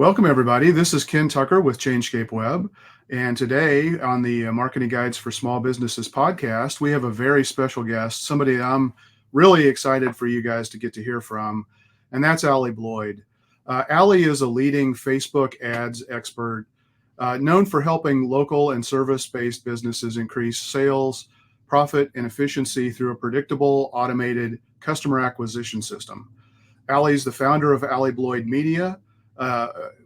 Welcome, everybody. This is Ken Tucker with Changescape Web. And today on the Marketing Guides for Small Businesses podcast, we have a very special guest, somebody I'm really excited for you guys to get to hear from, and that's Allie Bloyd. Allie is a leading Facebook ads expert known for helping local and service-based businesses increase sales, profit, and efficiency through a predictable, automated customer acquisition system. Allie is the founder of Allie Bloyd Media,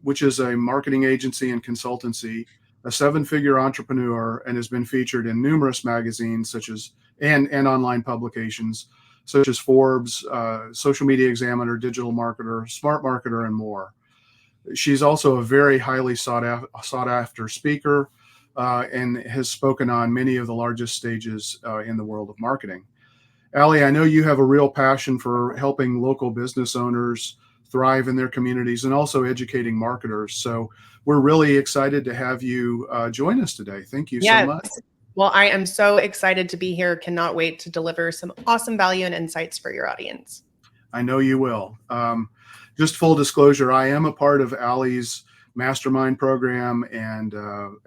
which is a marketing agency and consultancy, a seven-figure entrepreneur, and has been featured in numerous magazines such as and online publications such as Forbes, Social Media Examiner, Digital Marketer, Smart Marketer, and more. She's also a very highly sought after speaker and has spoken on many of the largest stages in the world of marketing. Allie, I know you have a real passion for helping local business owners thrive in their communities and also educating marketers. So we're really excited to have you join us today. Thank you so much. Well, I am so excited to be here. Cannot wait to deliver some awesome value and insights for your audience. I know you will. Just full disclosure, I am a part of Allie's mastermind program. And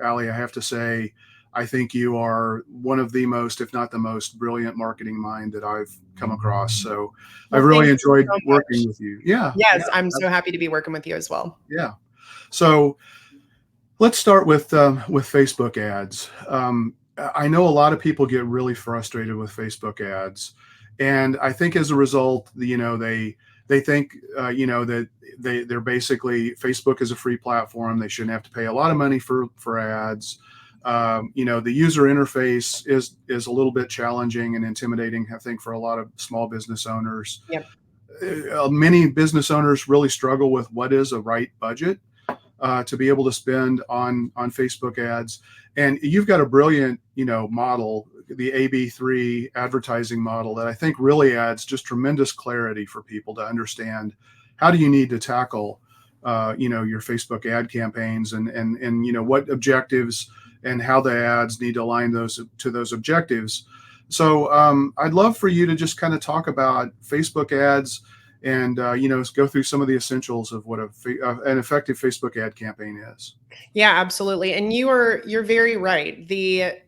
Allie, I have to say, I think you are one of the most, if not the most brilliant marketing mind that I've come across. So I've really enjoyed working with you. Yeah. Yes, yeah. I'm so happy to be working with you as well. Yeah. So let's start with Facebook ads. I know a lot of people get really frustrated with Facebook ads. And I think as a result, they think, that they're basically, Facebook is a free platform. They shouldn't have to pay a lot of money for ads. The user interface is a little bit challenging and intimidating, I think, for a lot of small business owners. Yep. Many business owners really struggle with what is a right budget to be able to spend on Facebook ads. And you've got a brilliant, model, the AB3 advertising model that I think really adds just tremendous clarity for people to understand how do you need to tackle, your Facebook ad campaigns and what objectives and how the ads need to align to those objectives. So I'd love for you to just kind of talk about Facebook ads and, go through some of the essentials of what an effective Facebook ad campaign is. Yeah, absolutely. And you're very right. The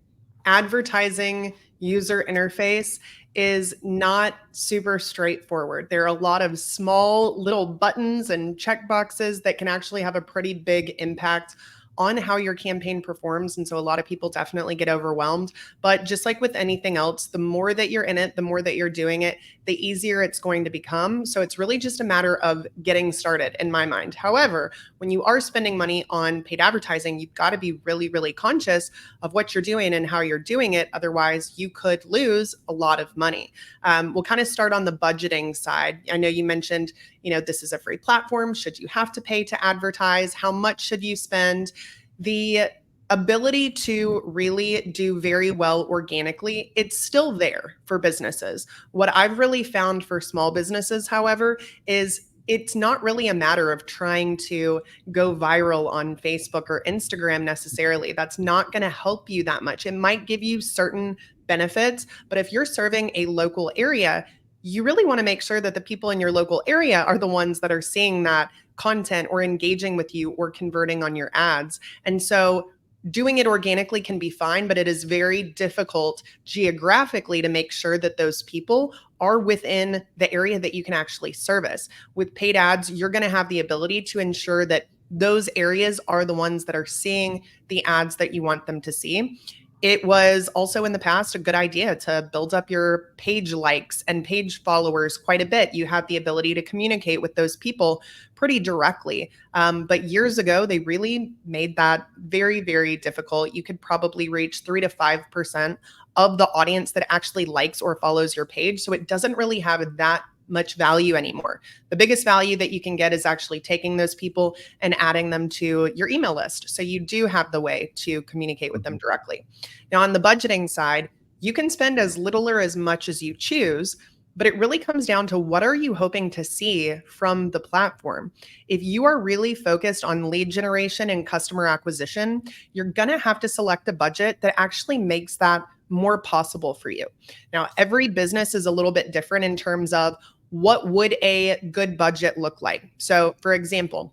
advertising user interface is not super straightforward. There are a lot of small little buttons and checkboxes that can actually have a pretty big impact on how your campaign performs. And so a lot of people definitely get overwhelmed. But just like with anything else, the more that you're in it, the more that you're doing it, the easier it's going to become. So it's really just a matter of getting started in my mind. However, when you are spending money on paid advertising, you've got to be really, really conscious of what you're doing and how you're doing it. Otherwise, you could lose a lot of money. We'll kind of start on the budgeting side. I know you mentioned, this is a free platform. Should you have to pay to advertise? How much should you spend? The ability to really do very well organically, it's still there for businesses. What I've really found for small businesses, however, is it's not really a matter of trying to go viral on Facebook or Instagram necessarily. That's not going to help you that much. It might give you certain benefits, but if you're serving a local area, you really want to make sure that the people in your local area are the ones that are seeing that content or engaging with you or converting on your ads. And so doing it organically can be fine, but it is very difficult geographically to make sure that those people are within the area that you can actually service. With paid ads, you're going to have the ability to ensure that those areas are the ones that are seeing the ads that you want them to see. It was also in the past a good idea to build up your page likes and page followers quite a bit. You had the ability to communicate with those people pretty directly. But years ago, they really made that very, very difficult. You could probably reach 3 to 5% of the audience that actually likes or follows your page. So it doesn't really have that much value anymore. The biggest value that you can get is actually taking those people and adding them to your email list. So you do have the way to communicate with them directly. Now, on the budgeting side, you can spend as little or as much as you choose, but it really comes down to what are you hoping to see from the platform? If you are really focused on lead generation and customer acquisition, you're going to have to select a budget that actually makes that more possible for you. Now, every business is a little bit different in terms of what would a good budget look like. So for example,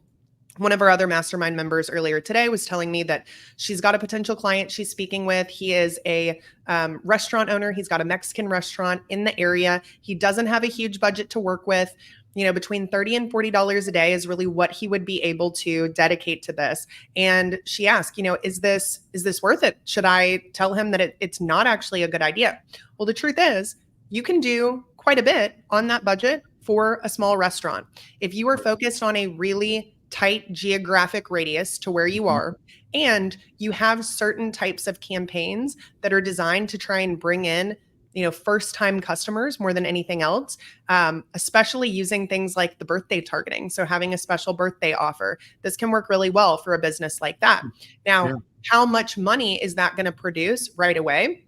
One of our other mastermind members earlier today was telling me that she's got a potential client she's speaking with. He is a restaurant owner. He's got a Mexican restaurant in the area. He doesn't have a huge budget to work with. Between $30 and $40 a day is really what he would be able to dedicate to this. And she asked, is this worth it? Should I tell him that it's not actually a good idea? Well, the truth is, you can do quite a bit on that budget for a small restaurant. If you are focused on a really tight geographic radius to where you are, and you have certain types of campaigns that are designed to try and bring in first-time customers more than anything else, especially using things like the birthday targeting. So having a special birthday offer, this can work really well for a business like that. Now, how much money is that going to produce right away?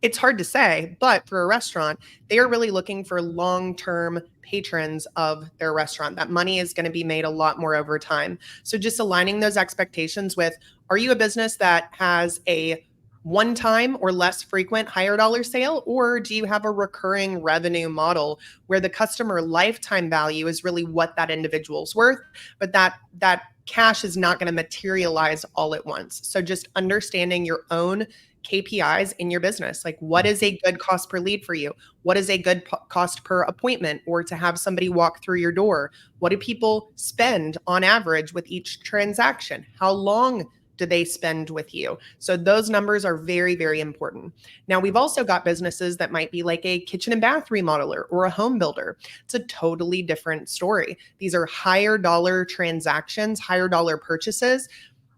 It's hard to say, but for a restaurant, they are really looking for long-term patrons of their restaurant. That money is going to be made a lot more over time. So just aligning those expectations with, are you a business that has a one-time or less frequent higher dollar sale, or do you have a recurring revenue model where the customer lifetime value is really what that individual's worth, but that cash is not going to materialize all at once? So just understanding your own KPIs in your business, like what is a good cost per lead for you? What is a good cost per appointment, or to have somebody walk through your door? What do people spend on average with each transaction? How long do they spend with you? So those numbers are very, very important. Now, we've also got businesses that might be like a kitchen and bath remodeler or a home builder. It's a totally different story. These are higher dollar transactions, higher dollar purchases.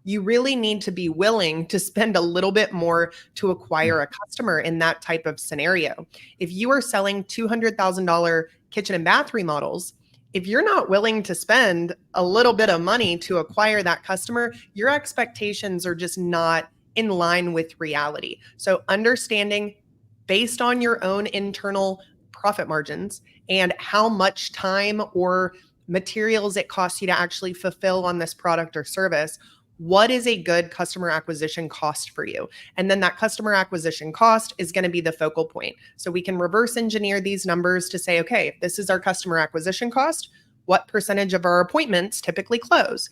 You really need to be willing to spend a little bit more to acquire a customer in that type of scenario. If you are selling $200,000 kitchen and bath remodels, if you're not willing to spend a little bit of money to acquire that customer, your expectations are just not in line with reality. So understanding based on your own internal profit margins and how much time or materials it costs you to actually fulfill on this product or service, what is a good customer acquisition cost for you? And then that customer acquisition cost is going to be the focal point. So we can reverse engineer these numbers to say, okay, if this is our customer acquisition cost, what percentage of our appointments typically close?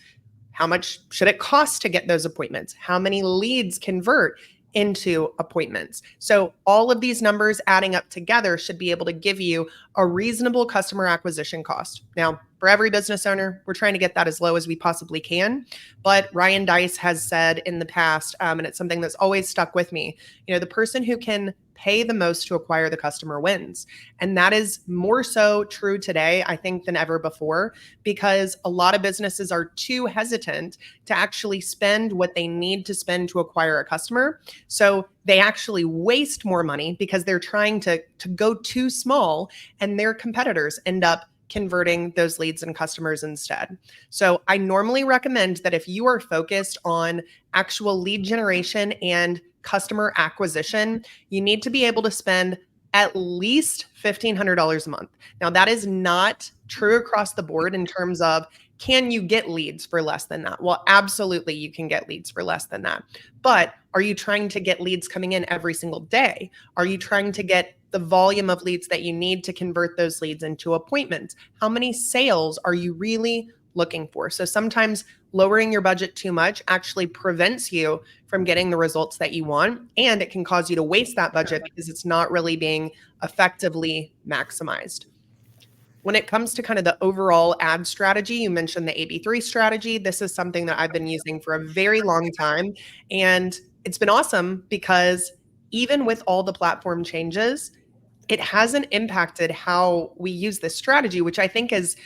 How much should it cost to get those appointments? How many leads convert into appointments? So all of these numbers adding up together should be able to give you a reasonable customer acquisition cost. Now, for every business owner, we're trying to get that as low as we possibly can. But Ryan Deiss has said in the past, and it's something that's always stuck with me, the person who can pay the most to acquire the customer wins. And that is more so true today, I think, than ever before, because a lot of businesses are too hesitant to actually spend what they need to spend to acquire a customer. So they actually waste more money because they're trying to go too small, and their competitors end up converting those leads and customers instead. So I normally recommend that if you are focused on actual lead generation and customer acquisition, you need to be able to spend at least $1,500 a month. Now, that is not true across the board in terms of, can you get leads for less than that? Well, absolutely, you can get leads for less than that. But are you trying to get leads coming in every single day? Are you trying to get the volume of leads that you need to convert those leads into appointments? How many sales are you really looking for? So sometimes lowering your budget too much actually prevents you from getting the results that you want, and it can cause you to waste that budget because it's not really being effectively maximized. When it comes to kind of the overall ad strategy, you mentioned the AB3 strategy. This is something that I've been using for a very long time, and it's been awesome because even with all the platform changes, it hasn't impacted how we use this strategy, which I think is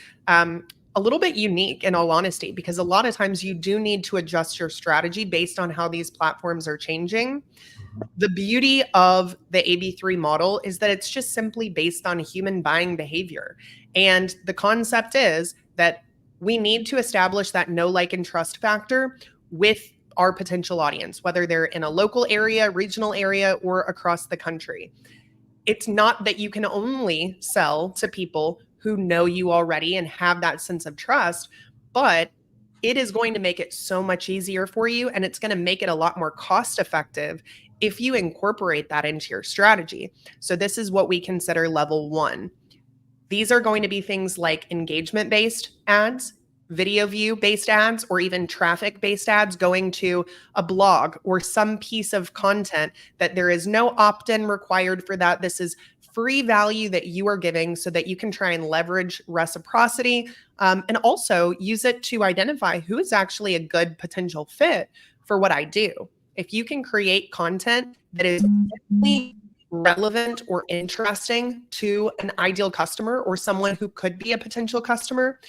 a little bit unique, in all honesty, because a lot of times you do need to adjust your strategy based on how these platforms are changing. The beauty of the AB3 model is that it's just simply based on human buying behavior. And the concept is that we need to establish that know, like, and trust factor with our potential audience, whether they're in a local area, regional area, or across the country. It's not that you can only sell to people who know you already and have that sense of trust, but it is going to make it so much easier for you, and it's going to make it a lot more cost effective if you incorporate that into your strategy. So this is what we consider level 1. These are going to be things like engagement-based ads, video view based ads or even traffic based ads going to a blog or some piece of content that there is no opt-in required for that. This is free value that you are giving so that you can try and leverage reciprocity, and also use it to identify who is actually a good potential fit for what I do. If you can create content that is really relevant or interesting to an ideal customer or someone who could be a potential customer,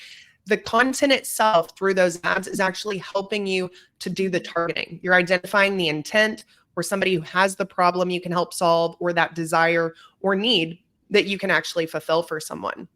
the content itself through those ads is actually helping you to do the targeting. You're identifying the intent or somebody who has the problem you can help solve or that desire or need that you can actually fulfill for someone.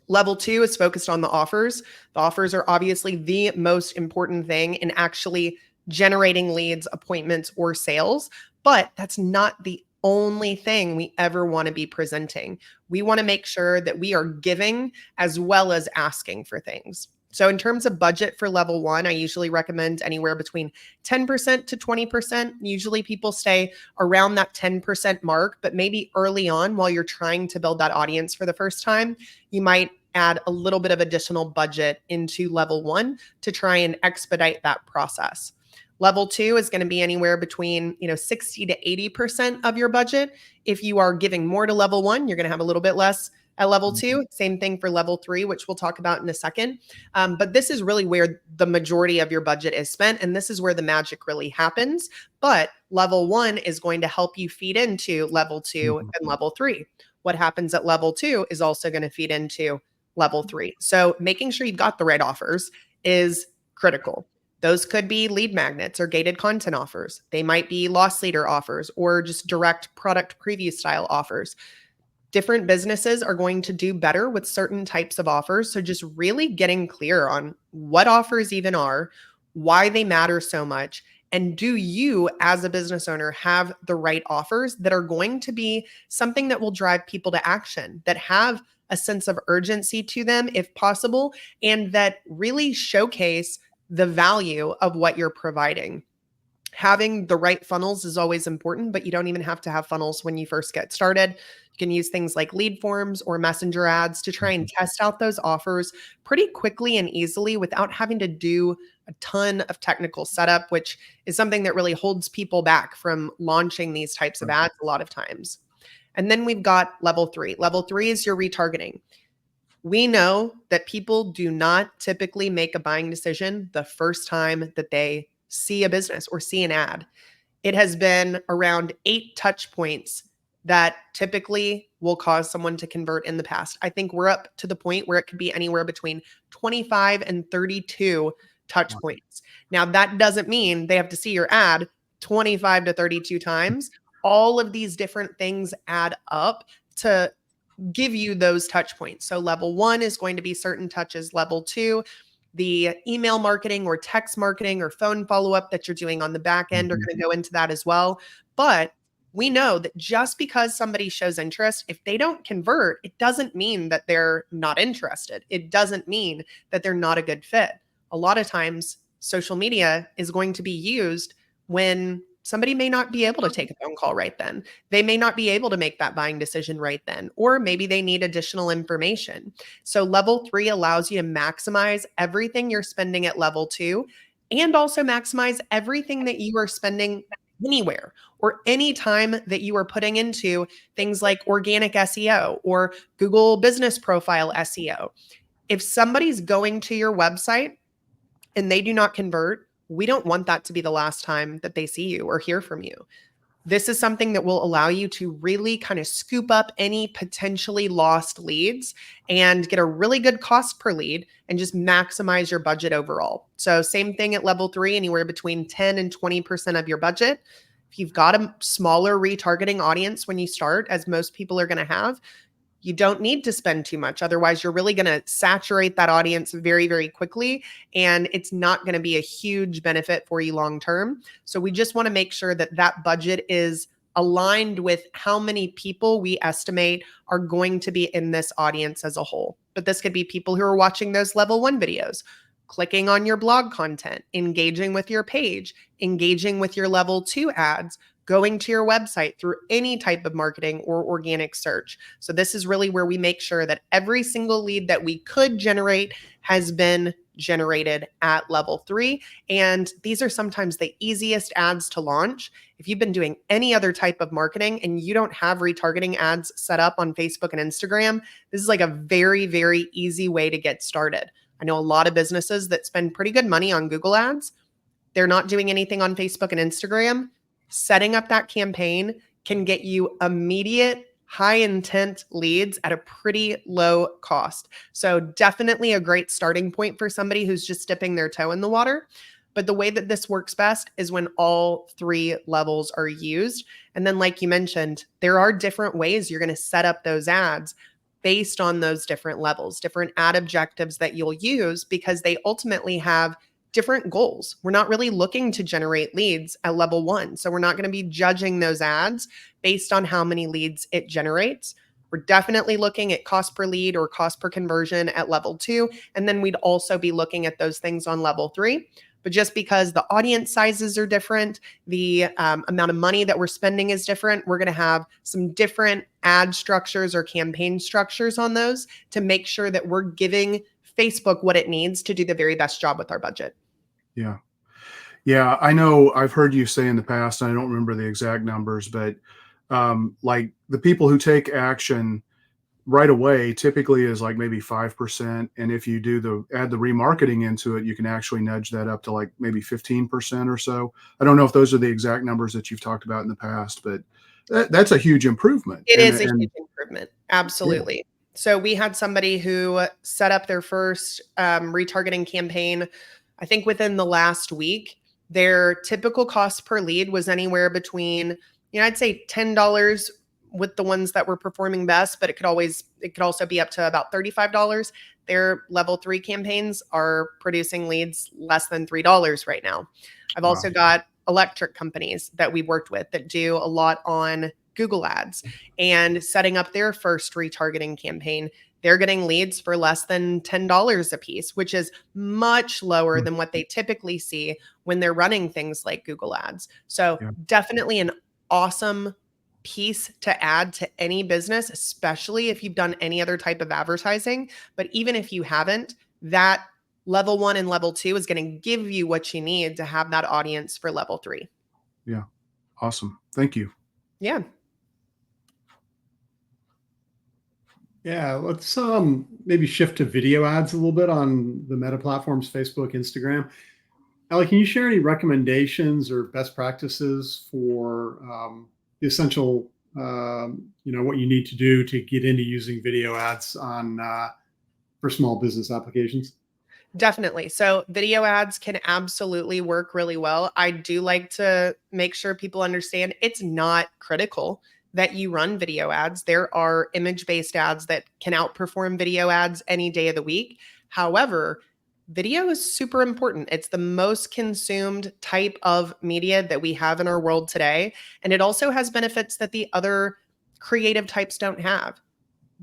Level 2 is focused on the offers. The offers are obviously the most important thing in actually generating leads, appointments, or sales, but that's not the only thing we ever want to be presenting. We want to make sure that we are giving as well as asking for things. So in terms of budget for level 1, I usually recommend anywhere between 10% to 20%. Usually people stay around that 10% mark, but maybe early on while you're trying to build that audience for the first time, you might add a little bit of additional budget into level 1 to try and expedite that process. Level 2 is going to be anywhere between 60 to 80% of your budget. If you are giving more to level 1, you're going to have a little bit less at level 2. Same thing for level 3, which we'll talk about in a second. But this is really where the majority of your budget is spent, and this is where the magic really happens. But level 1 is going to help you feed into level 2 and level 3. What happens at level 2 is also going to feed into level 3. So making sure you've got the right offers is critical. Those could be lead magnets or gated content offers. They might be loss leader offers or just direct product preview style offers. Different businesses are going to do better with certain types of offers. So just really getting clear on what offers even are, why they matter so much, and do you as a business owner have the right offers that are going to be something that will drive people to action, that have a sense of urgency to them if possible, and that really showcase the value of what you're providing. Having the right funnels is always important, but you don't even have to have funnels when you first get started. You can use things like lead forms or messenger ads to try and test out those offers pretty quickly and easily without having to do a ton of technical setup, which is something that really holds people back from launching these types of ads a lot of times. And then we've got level 3. Level 3 is your retargeting. We know that people do not typically make a buying decision the first time that they see a business or see an ad. It has been around 8 touch points that typically will cause someone to convert in the past. I think we're up to the point where it could be anywhere between 25 and 32 touch points. Now, that doesn't mean they have to see your ad 25 to 32 times. All of these different things add up to give you those touch points. So level 1 is going to be certain touches. Level 2, the email marketing or text marketing or phone follow-up that you're doing on the back end are going to go into that as well. But we know that just because somebody shows interest, if they don't convert, it doesn't mean that they're not interested. It doesn't mean that they're not a good fit. A lot of times, social media is going to be used when somebody may not be able to take a phone call right then. They may not be able to make that buying decision right then, or maybe they need additional information. So level 3 allows you to maximize everything you're spending at level 2 and also maximize everything that you are spending anywhere or any time that you are putting into things like organic SEO or Google Business Profile SEO. If somebody's going to your website and they do not convert, we don't want that to be the last time that they see you or hear from you. This is something that will allow you to really kind of scoop up any potentially lost leads and get a really good cost per lead and just maximize your budget overall. So same thing at level 3, anywhere between 10 and 20% of your budget. If you've got a smaller retargeting audience when you start, as most people are going to have, you don't need to spend too much. Otherwise, you're really going to saturate that audience very, very quickly, and it's not going to be a huge benefit for you long term. So we just want to make sure that that budget is aligned with how many people we estimate are going to be in this audience as a whole. But this could be people who are watching those level 1 videos, clicking on your blog content, engaging with your page, engaging with your level 2 ads, going to your website through any type of marketing or organic search. So this is really where we make sure that every single lead that we could generate has been generated at level 3. And these are sometimes the easiest ads to launch. If you've been doing any other type of marketing and you don't have retargeting ads set up on Facebook and Instagram, this is like a very, very easy way to get started. I know a lot of businesses that spend pretty good money on Google ads. They're not doing anything on Facebook and Instagram. Setting up that campaign can get you immediate high intent leads at a pretty low cost. So definitely a great starting point for somebody who's just dipping their toe in the water. But the way that this works best is when all 3 levels are used. And then, like you mentioned, there are different ways you're going to set up those ads based on those different levels, different ad objectives that you'll use, because they ultimately have different goals. We're not really looking to generate leads at level 1. So we're not going to be judging those ads based on how many leads it generates. We're definitely looking at cost per lead or cost per conversion at level 2. And then we'd also be looking at those things on level 3. But just because the audience sizes are different, the amount of money that we're spending is different, we're going to have some different ad structures or campaign structures on those to make sure that we're giving Facebook what it needs to do the very best job with our budget. Yeah. Yeah. I know I've heard you say in the past, and I don't remember the exact numbers, but like the people who take action right away typically is like maybe 5%. And if you add the remarketing into it, you can actually nudge that up to like maybe 15% or so. I don't know if those are the exact numbers that you've talked about in the past, but that's a huge improvement. It is a huge improvement. Absolutely. Yeah. So we had somebody who set up their first retargeting campaign, I think within the last week. Their typical cost per lead was anywhere between, I'd say $10 with the ones that were performing best, but it could also be up to about $35. Their level 3 campaigns are producing leads less than $3 right now. I've also got electric companies that we've worked with that do a lot on Google ads, and setting up their first retargeting campaign, they're getting leads for less than $10 a piece, which is much lower than what they typically see when they're running things like Google ads. So definitely an awesome piece to add to any business, especially if you've done any other type of advertising. But even if you haven't, that level 1 and level 2 is going to give you what you need to have that audience for level 3. Yeah. Awesome. Thank you. Yeah. Yeah, let's maybe shift to video ads a little bit on the Meta platforms, Facebook, Instagram. Allie, can you share any recommendations or best practices for the essential, what you need to do to get into using video ads for small business applications? Definitely. So video ads can absolutely work really well. I do like to make sure people understand it's not critical that you run video ads. There are image-based ads that can outperform video ads any day of the week. However, video is super important. It's the most consumed type of media that we have in our world today. And it also has benefits that the other creative types don't have.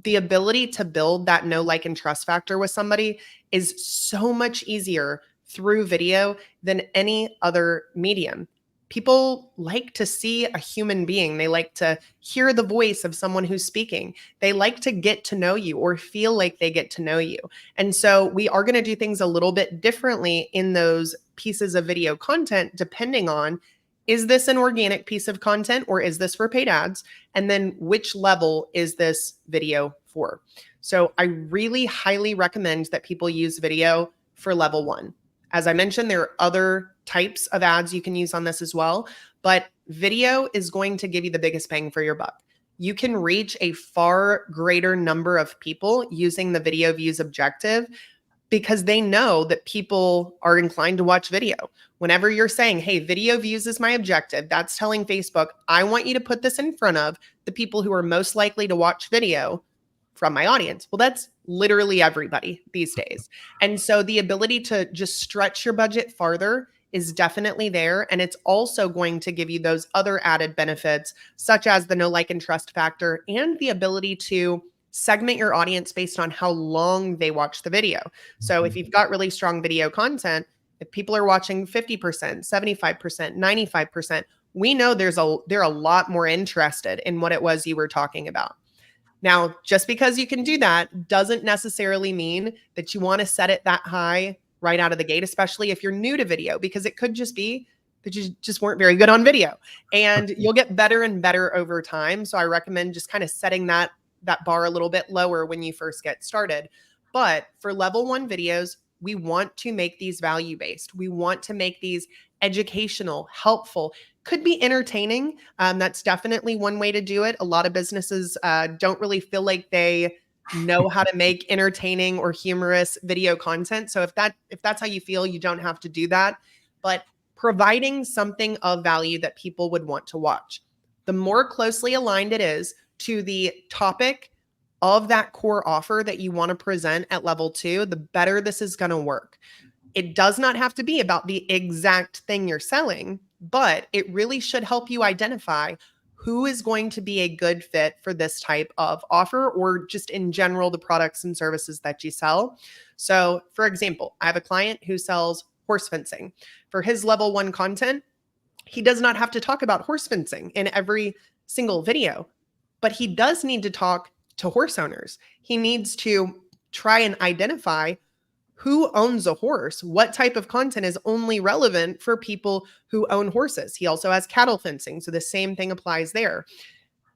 The ability to build that know, like, and trust factor with somebody is so much easier through video than any other medium. People like to see a human being. They like to hear the voice of someone who's speaking. They like to get to know you or feel like they get to know you. And so we are going to do things a little bit differently in those pieces of video content, depending on, is this an organic piece of content or is this for paid ads? And then which level is this video for? So I really highly recommend that people use video for level 1. As I mentioned, there are other types of ads you can use on this as well, but video is going to give you the biggest bang for your buck. You can reach a far greater number of people using the video views objective because they know that people are inclined to watch video. Whenever you're saying, hey, video views is my objective, that's telling Facebook, I want you to put this in front of the people who are most likely to watch video from my audience. Well, that's literally everybody these days. And so the ability to just stretch your budget farther is definitely there. And it's also going to give you those other added benefits, such as the know, like, and trust factor and the ability to segment your audience based on how long they watch the video. So if you've got really strong video content, if people are watching 50%, 75%, 95%, we know they're a lot more interested in what it was you were talking about. Now, just because you can do that doesn't necessarily mean that you want to set it that high right out of the gate, especially if you're new to video, because it could just be that you just weren't very good on video, and you'll get better and better over time. So I recommend just kind of setting that bar a little bit lower when you first get started. But for level 1 videos, we want to make these value-based. We want to make these educational, helpful, could be entertaining. That's definitely one way to do it. A lot of businesses don't really feel like they know how to make entertaining or humorous video content. So if that's how you feel, you don't have to do that. But providing something of value that people would want to watch. The more closely aligned it is to the topic of that core offer that you want to present at level 2, the better this is going to work. It does not have to be about the exact thing you're selling, but it really should help you identify who is going to be a good fit for this type of offer, or just in general, the products and services that you sell. So for example, I have a client who sells horse fencing. For his level 1 content, he does not have to talk about horse fencing in every single video, but he does need to talk to horse owners. He needs to try and identify who owns a horse, what type of content is only relevant for people who own horses. He also has cattle fencing, so the same thing applies there.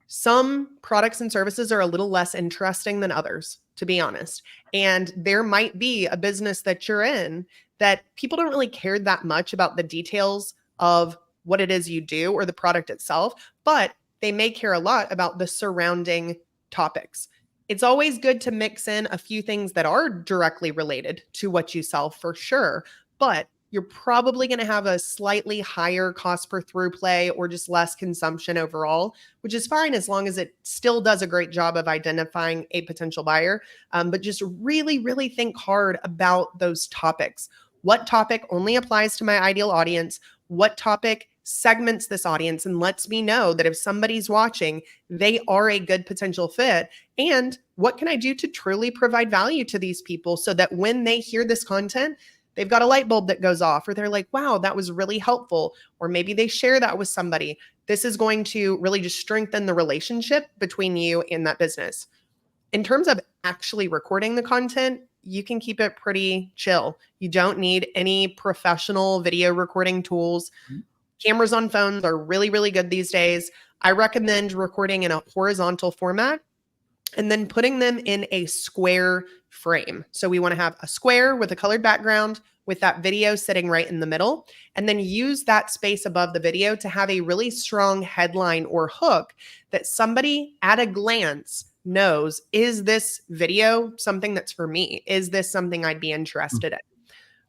Some products and services are a little less interesting than others, to be honest. And there might be a business that you're in that people don't really care that much about the details of what it is you do or the product itself, but they may care a lot about the surrounding topics. It's always good to mix in a few things that are directly related to what you sell, for sure, but you're probably going to have a slightly higher cost per through play or just less consumption overall, which is fine as long as it still does a great job of identifying a potential buyer. But just really, really think hard about those topics. What topic only applies to my ideal audience? What topic segments this audience and lets me know that if somebody's watching, they are a good potential fit? And what can I do to truly provide value to these people so that when they hear this content, they've got a light bulb that goes off, or they're like, wow, that was really helpful. Or maybe they share that with somebody. This is going to really just strengthen the relationship between you and that business. In terms of actually recording the content, you can keep it pretty chill. You don't need any professional video recording tools. Cameras on phones are really, really good these days. I recommend recording in a horizontal format and then putting them in a square frame. So we want to have a square with a colored background with that video sitting right in the middle, and then use that space above the video to have a really strong headline or hook that somebody at a glance knows, is this video something that's for me? Is this something I'd be interested in?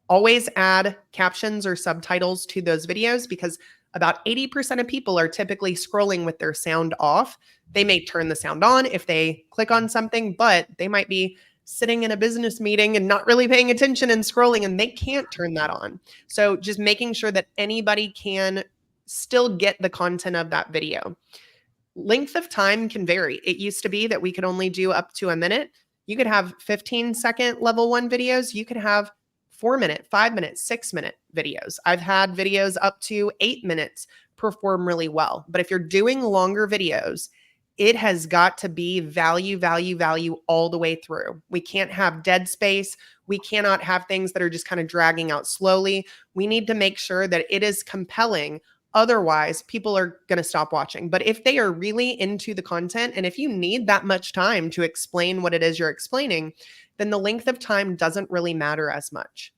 Always add captions or subtitles to those videos, because about 80% of people are typically scrolling with their sound off. They may turn the sound on if they click on something, but they might be sitting in a business meeting and not really paying attention and scrolling, and they can't turn that on. So just making sure that anybody can still get the content of that video. Length of time can vary. It used to be that we could only do up to a minute. You could have 15-second level 1 videos. You could have 4-minute, 5-minute, 6-minute videos. I've had videos up to 8 minutes perform really well. But if you're doing longer videos, it has got to be value, value, value all the way through. We can't have dead space. We cannot have things that are just kind of dragging out slowly. We need to make sure that it is compelling. Otherwise, people are going to stop watching. But if they are really into the content, and if you need that much time to explain what it is you're explaining, then the length of time doesn't really matter as much.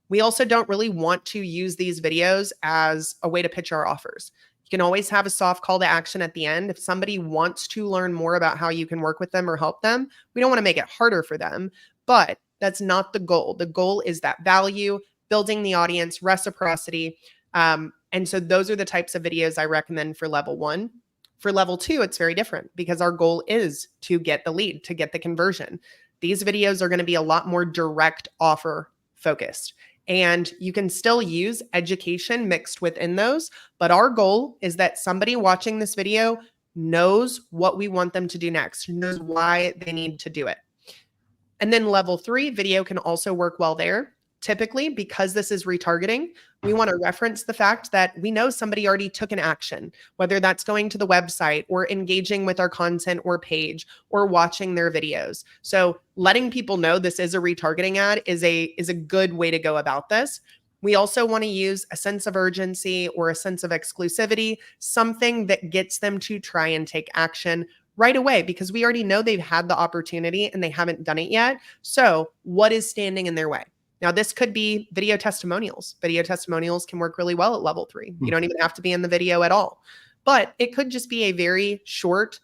We also don't really want to use these videos as a way to pitch our offers. You can always have a soft call to action at the end. If somebody wants to learn more about how you can work with them or help them, we don't want to make it harder for them, but that's not the goal. The goal is that value, building the audience, reciprocity. And so those are the types of videos I recommend for level 1. For level 2, it's very different, because our goal is to get the lead, to get the conversion. These videos are going to be a lot more direct offer focused. And you can still use education mixed within those. But our goal is that somebody watching this video knows what we want them to do next, knows why they need to do it. And then level 3, video can also work well there. typically, because this is retargeting, we want to reference the fact that we know somebody already took an action, whether that's going to the website or engaging with our content or page or watching their videos. So letting people know this is a retargeting ad is a good way to go about this. We also want to use a sense of urgency or a sense of exclusivity, something that gets them to try and take action right away, because we already know they've had the opportunity and they haven't done it yet. So what is standing in their way? Now, this could be video testimonials. Video testimonials can work really well at level 3. You don't even have to be in the video at all. But it could just be a very short,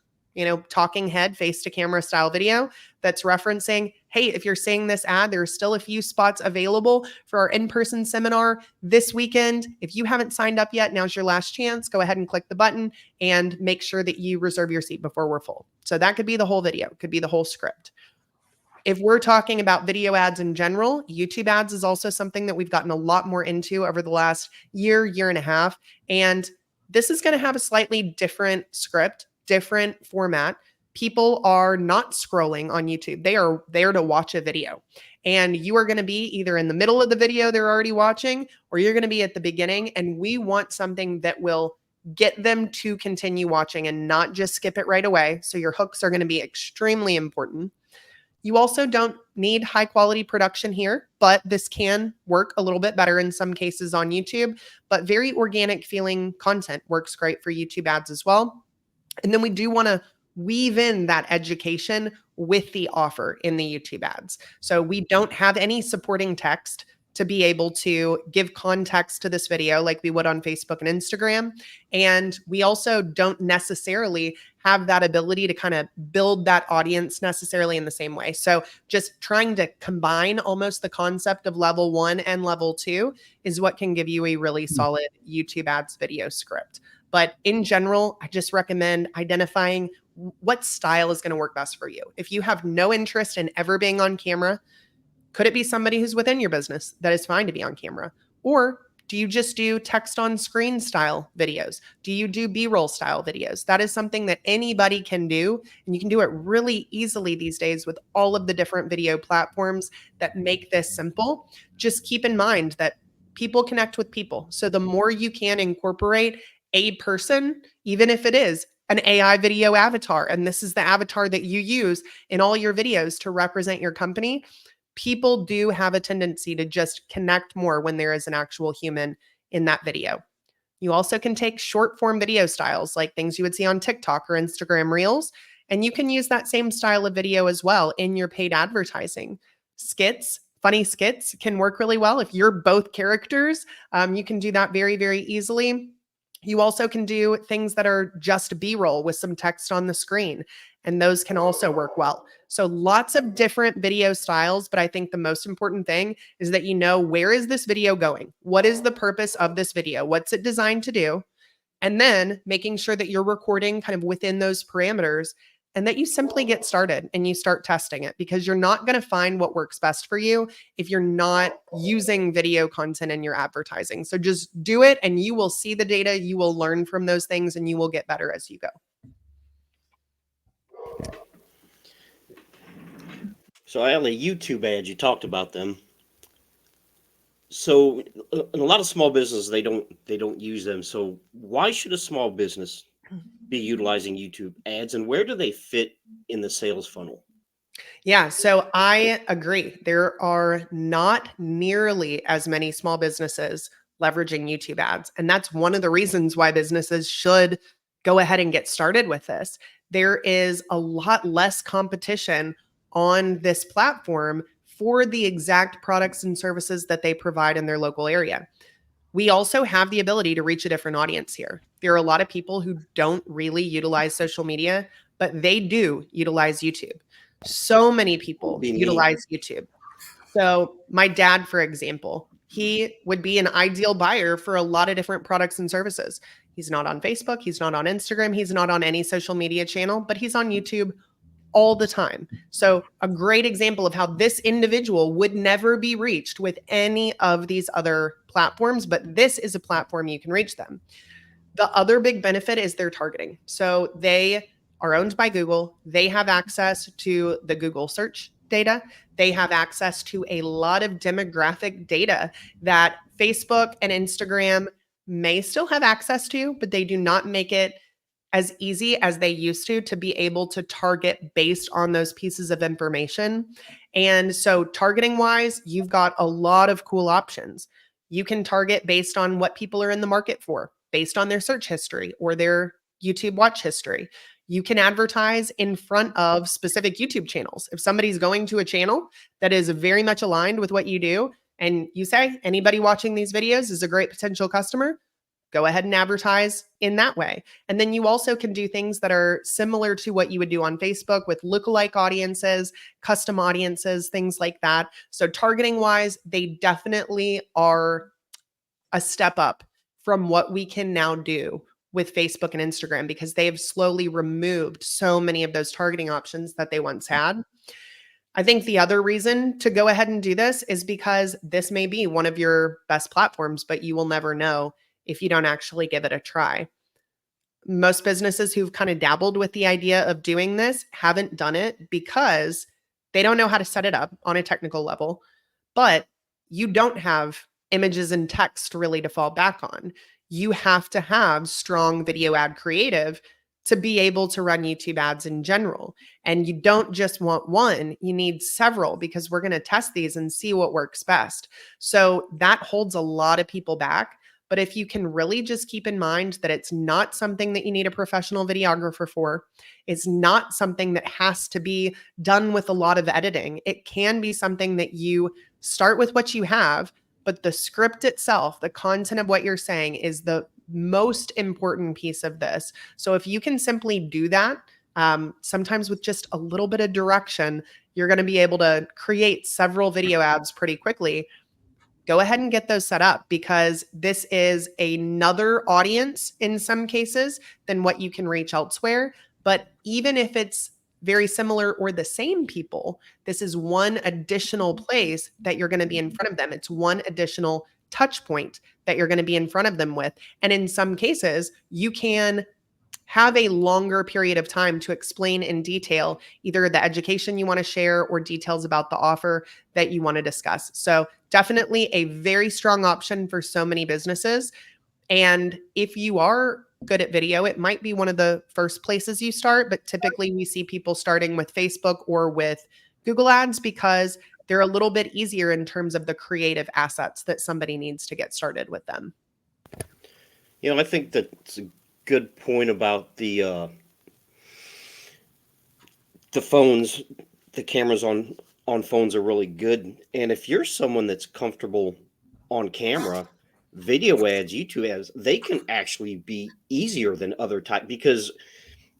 talking head, face to camera style video that's referencing, hey, if you're seeing this ad, there are still a few spots available for our in-person seminar this weekend. If you haven't signed up yet, now's your last chance. Go ahead and click the button and make sure that you reserve your seat before we're full. So that could be the whole video, could be the whole script. If we're talking about video ads in general, YouTube ads is also something that we've gotten a lot more into over the last year and a half. And this is going to have a slightly different script, different format. People are not scrolling on YouTube. They are there to watch a video. And you are going to be either in the middle of the video they're already watching, or you're going to be at the beginning. And we want something that will get them to continue watching and not just skip it right away. So your hooks are going to be extremely important. You also don't need high quality production here, but this can work a little bit better in some cases on YouTube. But very organic feeling content works great for YouTube ads as well. And then we do want to weave in that education with the offer in the YouTube ads. So we don't have any supporting text to be able to give context to this video like we would on Facebook and Instagram. And we also don't necessarily have that ability to kind of build that audience necessarily in the same way. So just trying to combine almost the concept of level 1 and level 2 is what can give you a really solid YouTube ads video script. But in general, I just recommend identifying what style is going to work best for you. If you have no interest in ever being on camera, could it be somebody who's within your business that is fine to be on camera? Or do you just do text on screen style videos? Do you do B-roll style videos? That is something that anybody can do. And you can do it really easily these days with all of the different video platforms that make this simple. Just keep in mind that people connect with people. So the more you can incorporate a person, even if it is an AI video avatar, and this is the avatar that you use in all your videos to represent your company, people do have a tendency to just connect more when there is an actual human in that video. You also can take short form video styles like things you would see on TikTok or Instagram Reels, and you can use that same style of video as well in your paid advertising. Skits, funny skits can work really well. If you're both characters, you can do that very, very easily. You also can do things that are just B-roll with some text on the screen, and those can also work well. So lots of different video styles, but I think the most important thing is that you know, where is this video going? What is the purpose of this video? What's it designed to do? And then making sure that you're recording kind of within those parameters, and that you simply get started and you start testing it, because you're not going to find what works best for you if you're not using video content in your advertising. So just do it and you will see the data, you will learn from those things, and you will get better as you go. So Allie, YouTube ads, you talked about them. So in a lot of small businesses, they don't use them. So why should a small business be utilizing YouTube ads, and where do they fit in the sales funnel? Yeah, so I agree. There are not nearly as many small businesses leveraging YouTube ads. And that's one of the reasons why businesses should go ahead and get started with this. There is a lot less competition on this platform for the exact products and services that they provide in their local area. We also have the ability to reach a different audience here. There are a lot of people who don't really utilize social media, but they do utilize YouTube. So many people utilize YouTube. So my dad, for example, he would be an ideal buyer for a lot of different products and services. He's not on Facebook. He's not on Instagram. He's not on any social media channel, but he's on YouTube all the time. So a great example of how this individual would never be reached with any of these other platforms, but this is a platform you can reach them. The other big benefit is their targeting. So they are owned by Google. They have access to the Google search data. They have access to a lot of demographic data that Facebook and Instagram may still have access to, but they do not make it as easy as they used to be able to target based on those pieces of information. And so targeting wise, you've got a lot of cool options. You can target based on what people are in the market for, based on their search history or their YouTube watch history. You can advertise in front of specific YouTube channels. If somebody's going to a channel that is very much aligned with what you do, and you say anybody watching these videos is a great potential customer, go ahead and advertise in that way. And then you also can do things that are similar to what you would do on Facebook with lookalike audiences, custom audiences, things like that. So targeting wise, they definitely are a step up from what we can now do with Facebook and Instagram, because they have slowly removed so many of those targeting options that they once had. I think the other reason to go ahead and do this is because this may be one of your best platforms, but you will never know if you don't actually give it a try. Most businesses who've kind of dabbled with the idea of doing this haven't done it because they don't know how to set it up on a technical level, but you don't have images and text really to fall back on. You have to have strong video ad creative to be able to run YouTube ads in general. And you don't just want one, you need several, because we're going to test these and see what works best. So that holds a lot of people back. But if you can really just keep in mind that it's not something that you need a professional videographer for, it's not something that has to be done with a lot of editing. It can be something that you start with what you have, but the script itself, the content of what you're saying is the most important piece of this. So if you can simply do that, sometimes with just a little bit of direction, you're going to be able to create several video ads pretty quickly. Go ahead and get those set up, because this is another audience in some cases than what you can reach elsewhere. But even if it's very similar or the same people, this is one additional place that you're going to be in front of them. It's one additional touch point that you're going to be in front of them with. And in some cases, you can have a longer period of time to explain in detail either the education you want to share or details about the offer that you want to discuss. So definitely a very strong option for so many businesses. And if you are good at video, it might be one of the first places you start, but typically we see people starting with Facebook or with Google Ads because they're a little bit easier in terms of the creative assets that somebody needs to get started with them. You know, I think that's a good point about the phones. The cameras on phones are really good, and if you're someone that's comfortable on camera, video ads, YouTube ads, they can actually be easier than other type, because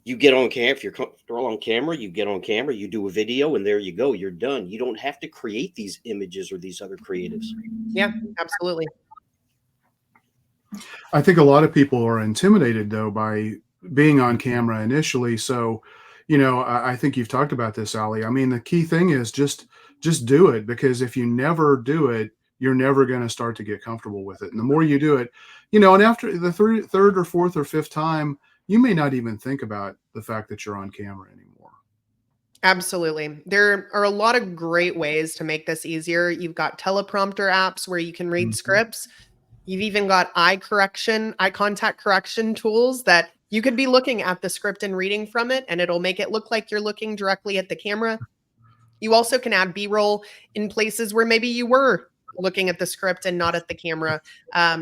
you get on camera. If you're comfortable on camera, you get on camera, you do a video, and there you go, you're done. You don't have to create these images or these other creatives. Yeah, absolutely. I think a lot of people are intimidated though by being on camera initially. So, I think you've talked about this, Allie. I mean, the key thing is just do it, because if you never do it, you're never going to start to get comfortable with it. And the more you do it, and after the third or fourth or fifth time, you may not even think about the fact that you're on camera anymore. Absolutely. There are a lot of great ways to make this easier. You've got teleprompter apps where you can read scripts. You've even got eye contact correction tools that you could be looking at the script and reading from it, and it'll make it look like you're looking directly at the camera. You also can add B-roll in places where maybe you were looking at the script and not at the camera.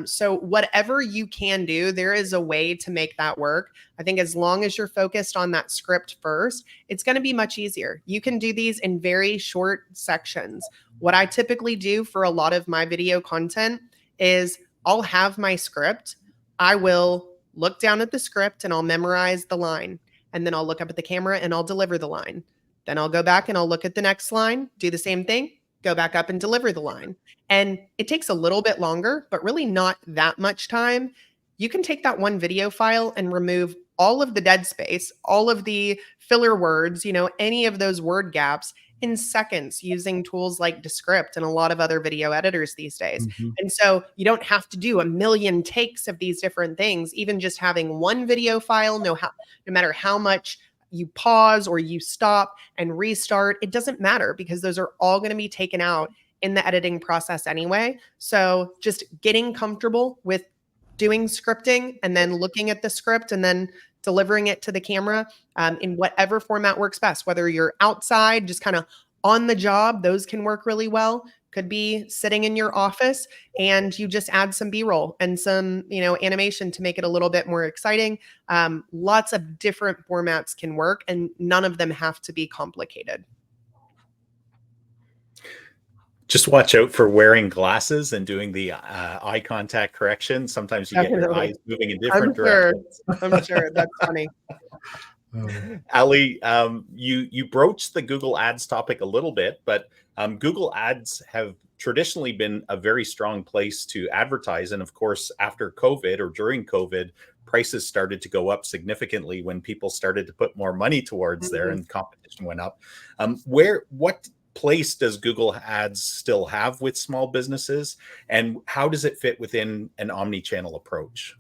So whatever you can do, there is a way to make that work. I think as long as you're focused on that script first, it's going to be much easier. You can do these in very short sections. What I typically do for a lot of my video content is I'll have my script. I will look down at the script and I'll memorize the line. And then I'll look up at the camera and I'll deliver the line. Then I'll go back and I'll look at the next line, do the same thing, go back up and deliver the line. And it takes a little bit longer, but really not that much time. You can take that one video file and remove all of the dead space, all of the filler words, any of those word gaps in seconds using tools like Descript and a lot of other video editors these days. And so you don't have to do a million takes of these different things. Even just having one video file, no matter how much you pause or you stop and restart, it doesn't matter because those are all going to be taken out in the editing process anyway. So just getting comfortable with doing scripting and then looking at the script and then delivering it to the camera in whatever format works best, whether you're outside, just kind of on the job, those can work really well. Could be sitting in your office and you just add some B-roll and some, animation to make it a little bit more exciting. Lots of different formats can work and none of them have to be complicated. Just watch out for wearing glasses and doing the eye contact correction. Sometimes you get your eyes moving in different directions. I'm sure. That's funny. Allie, you broached the Google Ads topic a little bit, but Google Ads have traditionally been a very strong place to advertise. And of course, after COVID or during COVID, prices started to go up significantly when people started to put more money towards there and competition went up. What place does Google Ads still have with small businesses, and how does it fit within an omni-channel approach?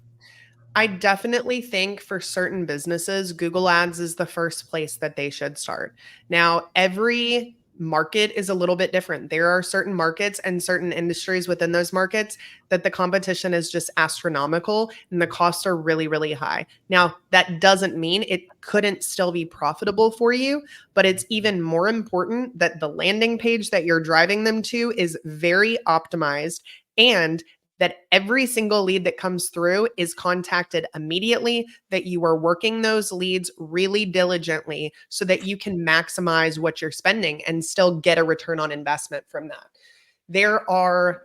I definitely think for certain businesses, Google Ads is the first place that they should start. Now, every market is a little bit different. There are certain markets and certain industries within those markets that the competition is just astronomical and the costs are really, really high. Now, that doesn't mean it couldn't still be profitable for you, but it's even more important that the landing page that you're driving them to is very optimized and that every single lead that comes through is contacted immediately, that you are working those leads really diligently so that you can maximize what you're spending and still get a return on investment from that. There are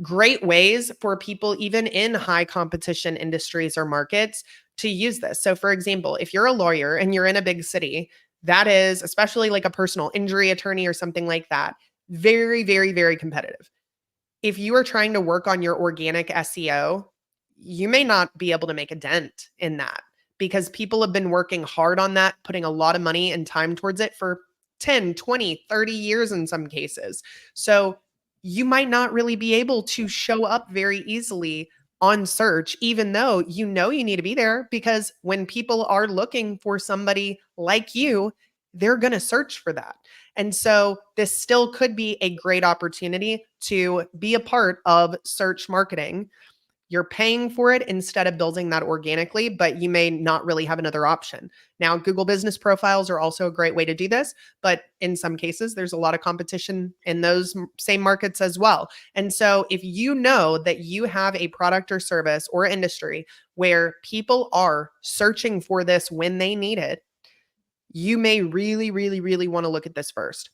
great ways for people, even in high competition industries or markets, to use this. So for example, if you're a lawyer and you're in a big city, that is, especially like a personal injury attorney or something like that, very, very, very competitive. If you are trying to work on your organic SEO, you may not be able to make a dent in that because people have been working hard on that, putting a lot of money and time towards it for 10, 20, 30 years in some cases. So you might not really be able to show up very easily on search, even though you need to be there, because when people are looking for somebody like you, they're going to search for that. And so this still could be a great opportunity to be a part of search marketing. You're paying for it instead of building that organically, but you may not really have another option. Now, Google Business Profiles are also a great way to do this, but in some cases, there's a lot of competition in those same markets as well. And so if you know that you have a product or service or industry where people are searching for this when they need it, you may really, really, really want to look at this first.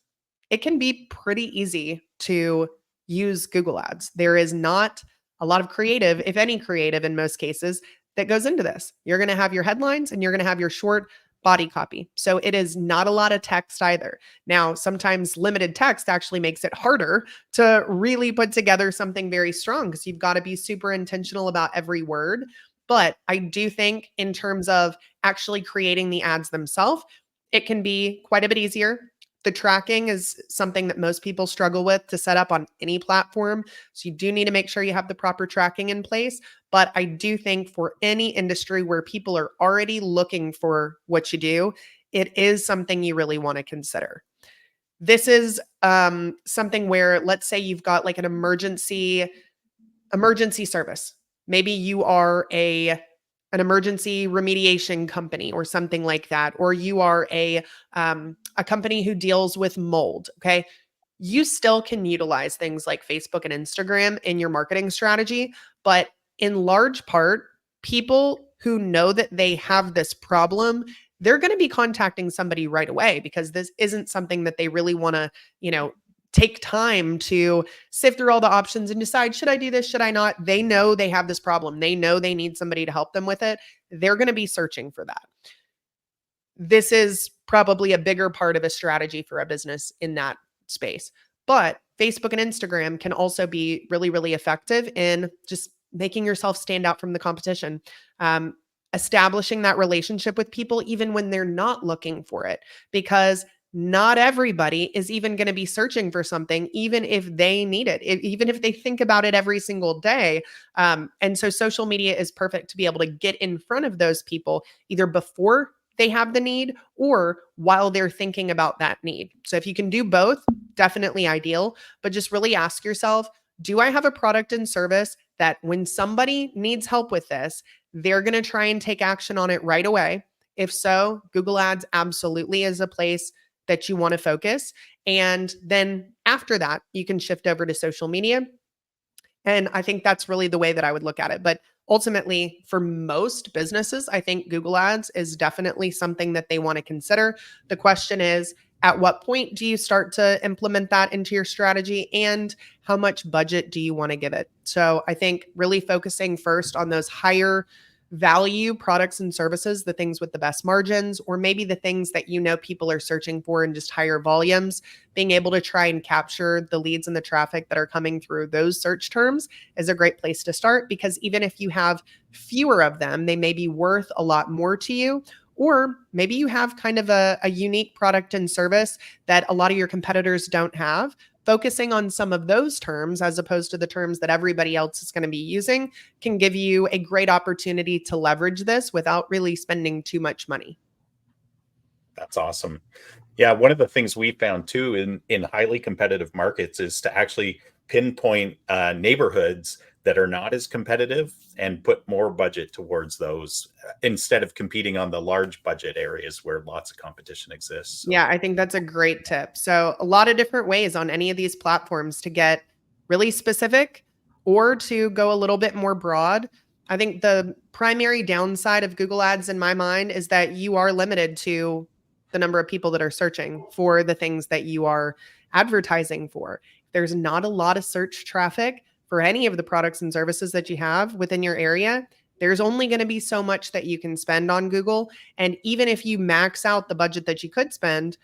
It can be pretty easy to use Google Ads. There is not a lot of creative, if any creative in most cases, that goes into this. You're going to have your headlines and you're going to have your short body copy. So it is not a lot of text either. Now, sometimes limited text actually makes it harder to really put together something very strong because you've got to be super intentional about every word. But I do think in terms of actually creating the ads themselves, it can be quite a bit easier. The tracking is something that most people struggle with to set up on any platform. So you do need to make sure you have the proper tracking in place. But I do think for any industry where people are already looking for what you do, it is something you really want to consider. This is something where, let's say you've got like an emergency service. Maybe you are an emergency remediation company or something like that, or you are a company who deals with mold, okay? You still can utilize things like Facebook and Instagram in your marketing strategy, but in large part, people who know that they have this problem, they're going to be contacting somebody right away because this isn't something that they really want to, take time to sift through all the options and decide, should I do this? Should I not? They know they have this problem. They know they need somebody to help them with it. They're going to be searching for that. This is probably a bigger part of a strategy for a business in that space. But Facebook and Instagram can also be really, really effective in just making yourself stand out from the competition. Establishing that relationship with people even when they're not looking for it, because not everybody is even going to be searching for something, even if they need it, even if they think about it every single day. And so social media is perfect to be able to get in front of those people either before they have the need or while they're thinking about that need. So if you can do both, definitely ideal, but just really ask yourself, do I have a product and service that when somebody needs help with this, they're going to try and take action on it right away? If so, Google Ads absolutely is a place that you want to focus. And then after that, you can shift over to social media. And I think that's really the way that I would look at it. But ultimately, for most businesses, I think Google Ads is definitely something that they want to consider. The question is, at what point do you start to implement that into your strategy, and how much budget do you want to give it? So I think really focusing first on those higher value products and services, the things with the best margins, or maybe the things that you know people are searching for in just higher volumes, being able to try and capture the leads and the traffic that are coming through those search terms is a great place to start, because even if you have fewer of them, they may be worth a lot more to you. Or maybe you have kind of a unique product and service that a lot of your competitors don't have. Focusing on some of those terms as opposed to the terms that everybody else is going to be using can give you a great opportunity to leverage this without really spending too much money. That's awesome. Yeah, one of the things we found too in highly competitive markets is to actually pinpoint neighborhoods that are not as competitive and put more budget towards those instead of competing on the large budget areas where lots of competition exists. So. Yeah, I think that's a great tip. So a lot of different ways on any of these platforms to get really specific or to go a little bit more broad. I think the primary downside of Google Ads in my mind is that you are limited to the number of people that are searching for the things that you are advertising for. There's not a lot of search traffic for any of the products and services that you have within your area. There's only going to be so much that you can spend on Google. And even if you max out the budget that you could spend,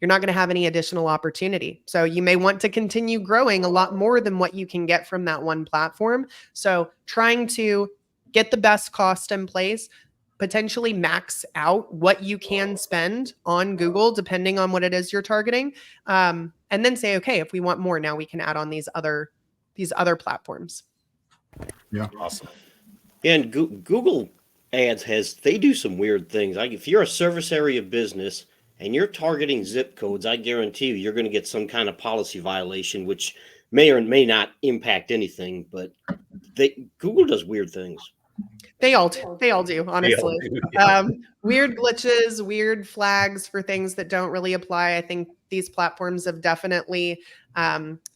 you're not going to have any additional opportunity. So you may want to continue growing a lot more than what you can get from that one platform. So trying to get the best cost in place, potentially max out what you can spend on Google, depending on what it is you're targeting. And then say, okay, if we want more, now we can add on these other platforms. Yeah. Awesome. And Google Ads they do some weird things. Like if you're a service area business and you're targeting zip codes, I guarantee you're going to get some kind of policy violation, which may or may not impact anything, but Google does weird things. They all do, honestly. Yeah. Weird glitches, weird flags for things that don't really apply. I think these platforms have definitely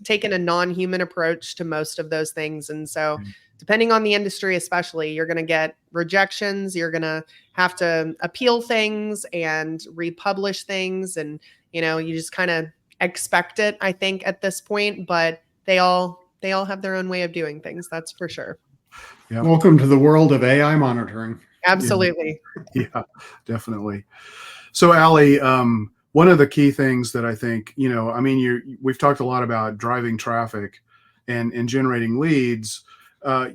taken a non-human approach to most of those things. And so depending on the industry, especially, you're going to get rejections. You're going to have to appeal things and republish things. And, you just kind of expect it, I think, at this point. But they all have their own way of doing things. That's for sure. Yeah. Welcome to the world of AI monitoring. Absolutely. Yeah, definitely. So, Allie, one of the key things that I think, we've talked a lot about driving traffic and generating leads.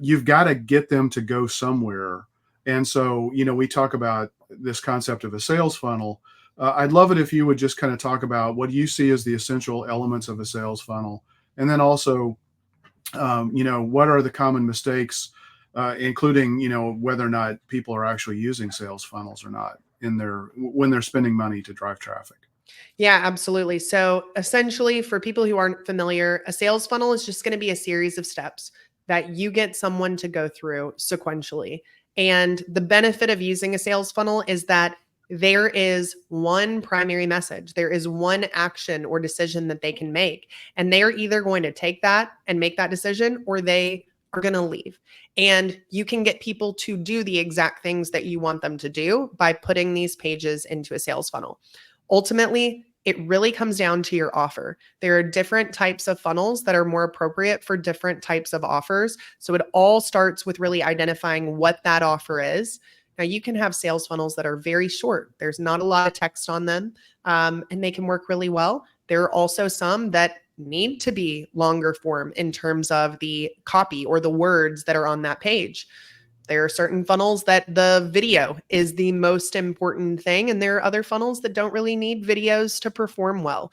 You've got to get them to go somewhere. And so, we talk about this concept of a sales funnel. I'd love it if you would just kind of talk about what you see as the essential elements of a sales funnel. And then also, what are the common mistakes, including, whether or not people are actually using sales funnels or not when they're spending money to drive traffic. Yeah, absolutely. So essentially, for people who aren't familiar, a sales funnel is just going to be a series of steps that you get someone to go through sequentially. And the benefit of using a sales funnel is that there is one primary message. There is one action or decision that they can make. And they are either going to take that and make that decision, or they are going to leave. And you can get people to do the exact things that you want them to do by putting these pages into a sales funnel. Ultimately, it really comes down to your offer. There are different types of funnels that are more appropriate for different types of offers. So it all starts with really identifying what that offer is. Now, you can have sales funnels that are very short. There's not a lot of text on them, and they can work really well. There are also some that need to be longer form in terms of the copy or the words that are on that page. There are certain funnels that the video is the most important thing, and there are other funnels that don't really need videos to perform well.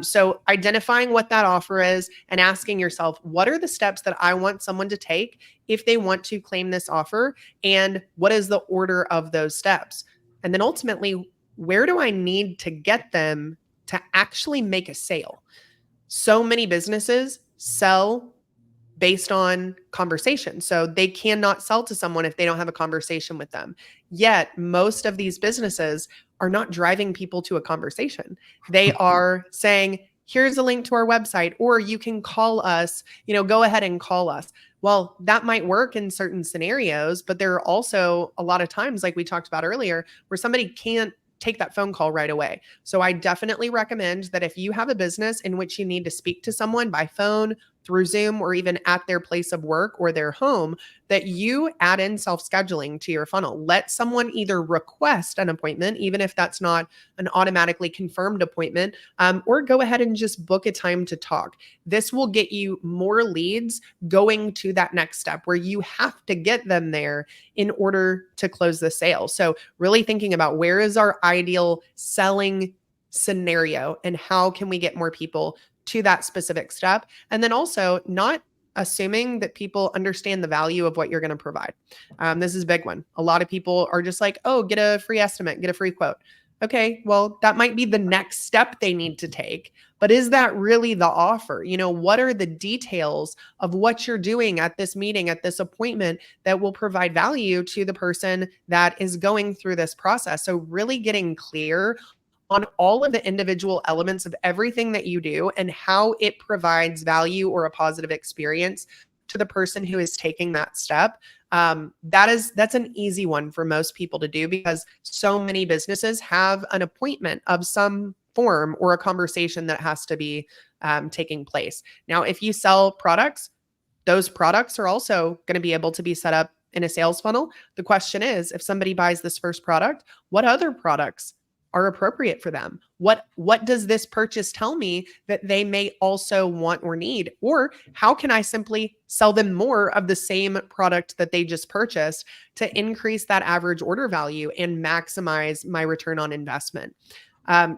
So identifying what that offer is and asking yourself, what are the steps that I want someone to take if they want to claim this offer, and what is the order of those steps? And then ultimately, where do I need to get them to actually make a sale? So many businesses sell based on conversation. So they cannot sell to someone if they don't have a conversation with them. Yet most of these businesses are not driving people to a conversation. They are saying, here's a link to our website, or you can call us, go ahead and call us. Well, that might work in certain scenarios, but there are also a lot of times, like we talked about earlier, where somebody can't take that phone call right away. So I definitely recommend that if you have a business in which you need to speak to someone by phone, through Zoom, or even at their place of work or their home, that you add in self-scheduling to your funnel. Let someone either request an appointment, even if that's not an automatically confirmed appointment, or go ahead and just book a time to talk. This will get you more leads going to that next step where you have to get them there in order to close the sale. So really thinking about where is our ideal selling scenario and how can we get more people to that specific step. And then also not assuming that people understand the value of what you're going to provide. This is a big one. A lot of people are just like, oh, get a free estimate, get a free quote. Okay, well, that might be the next step they need to take, but is that really the offer? What are the details of what you're doing at this meeting, at this appointment that will provide value to the person that is going through this process? So really getting clear on all of the individual elements of everything that you do and how it provides value or a positive experience to the person who is taking that step. That's an easy one for most people to do because so many businesses have an appointment of some form or a conversation that has to be taking place. Now, if you sell products, those products are also going to be able to be set up in a sales funnel. The question is, if somebody buys this first product, what other products are appropriate for them? What does this purchase tell me that they may also want or need? Or how can I simply sell them more of the same product that they just purchased to increase that average order value and maximize my return on investment?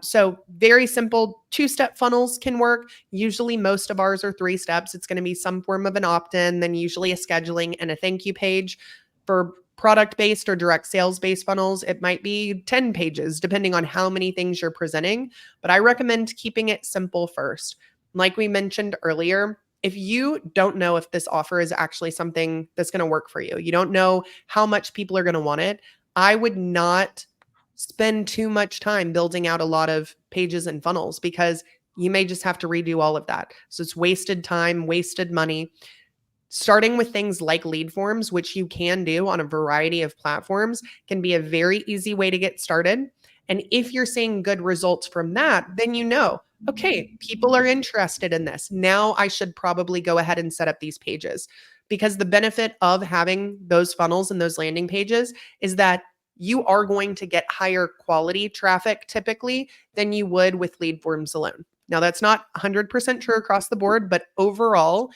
So very simple 2-step funnels can work. Usually most of ours are 3 steps. It's going to be some form of an opt-in, then usually a scheduling and a thank you page. For product-based or direct sales-based funnels, it might be 10 pages, depending on how many things you're presenting. But I recommend keeping it simple first. Like we mentioned earlier, if you don't know if this offer is actually something that's going to work for you, you don't know how much people are going to want it, I would not spend too much time building out a lot of pages and funnels because you may just have to redo all of that. So it's wasted time, wasted money. Starting with things like lead forms, which you can do on a variety of platforms, can be a very easy way to get started. And if you're seeing good results from that, then okay, people are interested in this. Now I should probably go ahead and set up these pages. Because the benefit of having those funnels and those landing pages is that you are going to get higher quality traffic typically than you would with lead forms alone. Now, that's not 100% true across the board, but overall,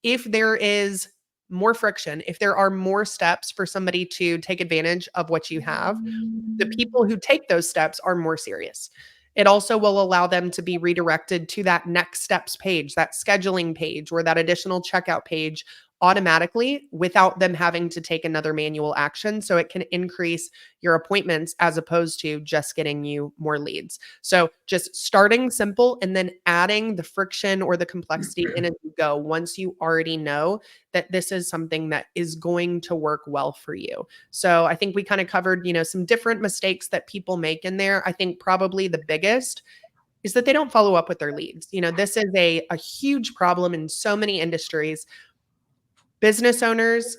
if there is more friction, if there are more steps for somebody to take advantage of what you have, the people who take those steps are more serious. It also will allow them to be redirected to that next steps page, that scheduling page, or that additional checkout page automatically without them having to take another manual action. So it can increase your appointments as opposed to just getting you more leads. So just starting simple and then adding the friction or the complexity in as you go once you already know that this is something that is going to work well for you. So I think we kind of covered, some different mistakes that people make in there. I think probably the biggest is that they don't follow up with their leads. This is a huge problem in so many industries. Business owners,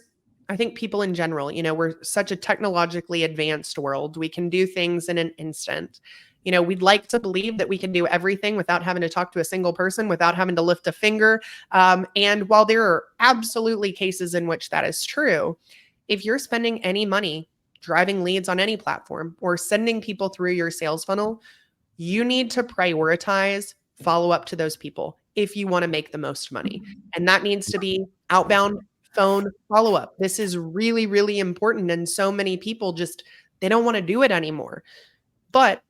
I think people in general, we're such a technologically advanced world. We can do things in an instant. We'd like to believe that we can do everything without having to talk to a single person, without having to lift a finger. And while there are absolutely cases in which that is true, if you're spending any money driving leads on any platform or sending people through your sales funnel, you need to prioritize follow up to those people if you want to make the most money. And that needs to be outbound phone follow up. This is really, really important. And so many people they don't want to do it anymore. But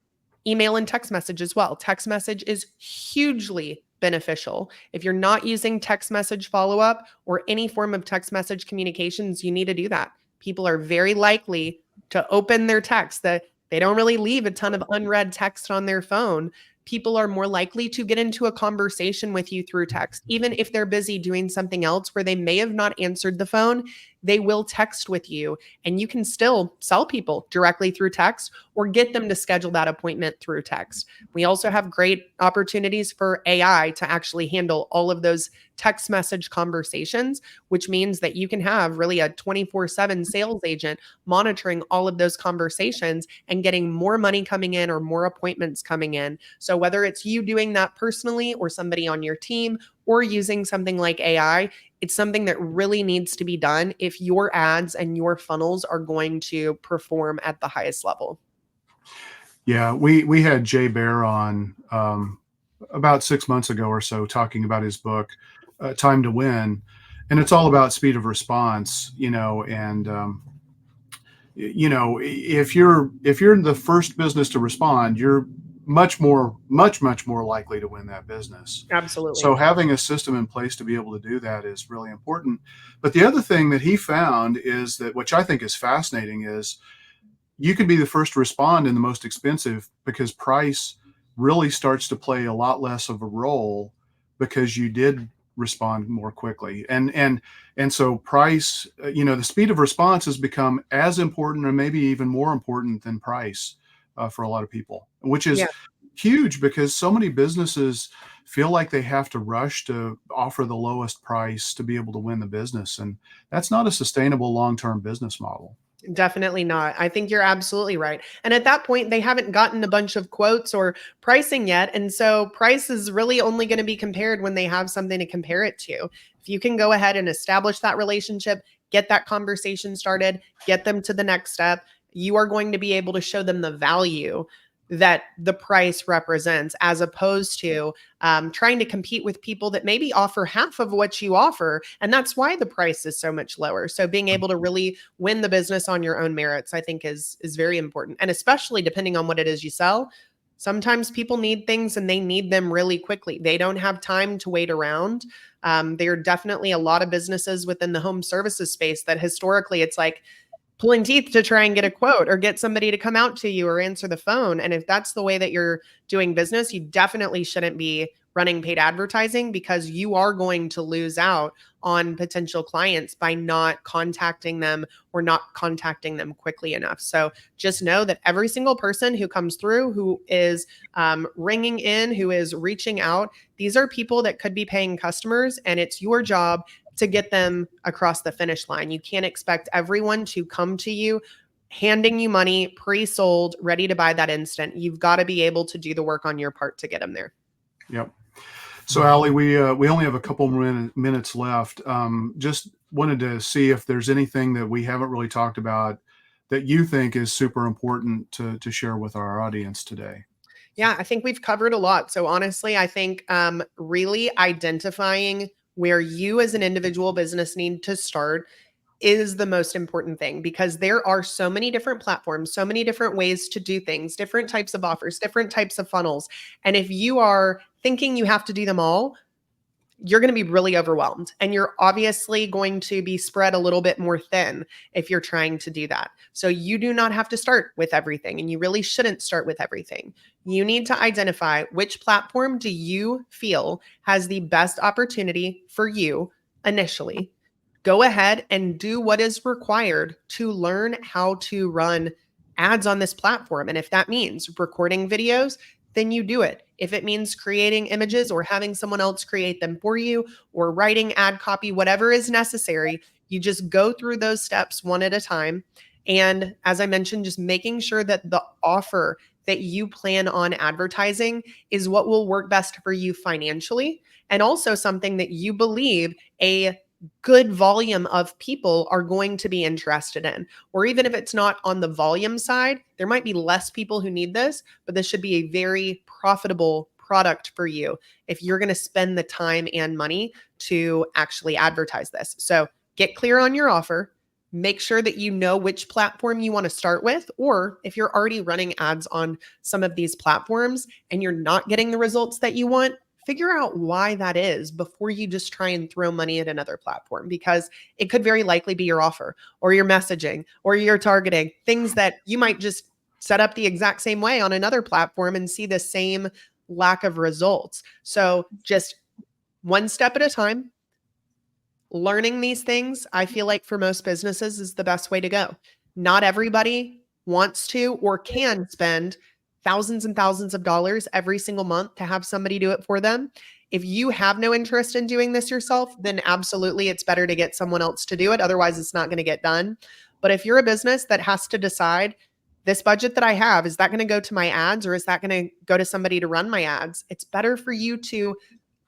email and text message as well. Text message is hugely beneficial. If you're not using text message follow up or any form of text message communications, you need to do that. People are very likely to open their text. The They don't really leave a ton of unread text on their phone. People are more likely to get into a conversation with you through text. Even if they're busy doing something else where they may have not answered the phone, they will text with you, and you can still sell people directly through text or get them to schedule that appointment through text. We also have great opportunities for AI to actually handle all of those text message conversations, which means that you can have really a 24/7 sales agent monitoring all of those conversations and getting more money coming in or more appointments coming in. So whether it's you doing that personally or somebody on your team or using something like AI, it's something that really needs to be done if your ads and your funnels are going to perform at the highest level. Yeah, we had Jay Bear on about 6 months ago or so, talking about his book, Time to Win, and it's all about speed of response. And if you're the first business to respond, you're much more likely to win that business. Absolutely. So having a system in place to be able to do that is really important. But the other thing that he found is that, which I think is fascinating, is you can be the first to respond in the most expensive, because price really starts to play a lot less of a role because you did respond more quickly. And so price, the speed of response has become as important, or maybe even more important than price, for a lot of people, which is huge, because so many businesses feel like they have to rush to offer the lowest price to be able to win the business. And that's not a sustainable long-term business model. Definitely not. I think you're absolutely right. And at that point, they haven't gotten a bunch of quotes or pricing yet. And so price is really only going to be compared when they have something to compare it to. If you can go ahead and establish that relationship, get that conversation started, get them to the next step, you are going to be able to show them the value that the price represents, as opposed to trying to compete with people that maybe offer half of what you offer. And that's why the price is so much lower. So being able to really win the business on your own merits, I think is very important. And especially depending on what it is you sell, sometimes people need things and they need them really quickly. They don't have time to wait around. There are definitely a lot of businesses within the home services space that historically it's like pulling teeth to try and get a quote or get somebody to come out to you or answer the phone. And if that's the way that you're doing business, you definitely shouldn't be running paid advertising, because you are going to lose out on potential clients by not contacting them or not contacting them quickly enough. So just know that every single person who comes through, who is ringing in, who is reaching out, these are people that could be paying customers, and it's your job to get them across the finish line. You can't expect everyone to come to you handing you money, pre-sold, ready to buy that instant. You've got to be able to do the work on your part to get them there. Yep. So Allie, we only have a couple minutes left. Just wanted to see if there's anything that we haven't really talked about that you think is super important to share with our audience today. Yeah, I think we've covered a lot. So honestly, I think really identifying where you as an individual business need to start is the most important thing, because there are so many different platforms, so many different ways to do things, different types of offers, different types of funnels. And if you are thinking you have to do them all, you're going to be really overwhelmed, and you're obviously going to be spread a little bit more thin if you're trying to do that. So you do not have to start with everything, and you really shouldn't start with everything. You need to identify which platform do you feel has the best opportunity for you initially. Go ahead and do what is required to learn how to run ads on this platform. And if that means recording videos, then you do it. If it means creating images or having someone else create them for you, or writing ad copy, whatever is necessary, you just go through those steps one at a time. And as I mentioned, just making sure that the offer that you plan on advertising is what will work best for you financially, and also something that you believe a good volume of people are going to be interested in. Or even if it's not on the volume side, there might be less people who need this, but this should be a very profitable product for you if you're going to spend the time and money to actually advertise this. So get clear on your offer. Make sure that you know which platform you want to start with, or if you're already running ads on some of these platforms and you're not getting the results that you want, figure out why that is before you just try and throw money at another platform, because it could very likely be your offer or your messaging or your targeting, things that you might just set up the exact same way on another platform and see the same lack of results. So just one step at a time, learning these things, I feel like for most businesses is the best way to go. Not everybody wants to or can spend thousands and thousands of dollars every single month to have somebody do it for them. If you have no interest in doing this yourself, then absolutely it's better to get someone else to do it. Otherwise, it's not going to get done. But if you're a business that has to decide, this budget that I have, is that going to go to my ads or is that going to go to somebody to run my ads? It's better for you to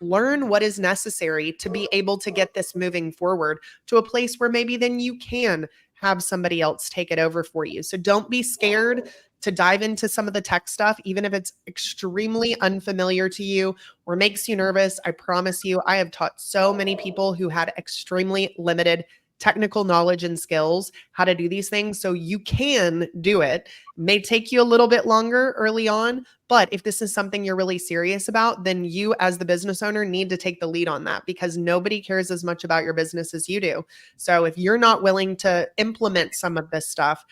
learn what is necessary to be able to get this moving forward to a place where maybe then you can have somebody else take it over for you. So don't be scared to dive into some of the tech stuff, even if it's extremely unfamiliar to you or makes you nervous. I promise you, I have taught so many people who had extremely limited technical knowledge and skills how to do these things. So you can do it. It may take you a little bit longer early on, but if this is something you're really serious about, then you as the business owner need to take the lead on that, because nobody cares as much about your business as you do. So if you're not willing to implement some of this stuff,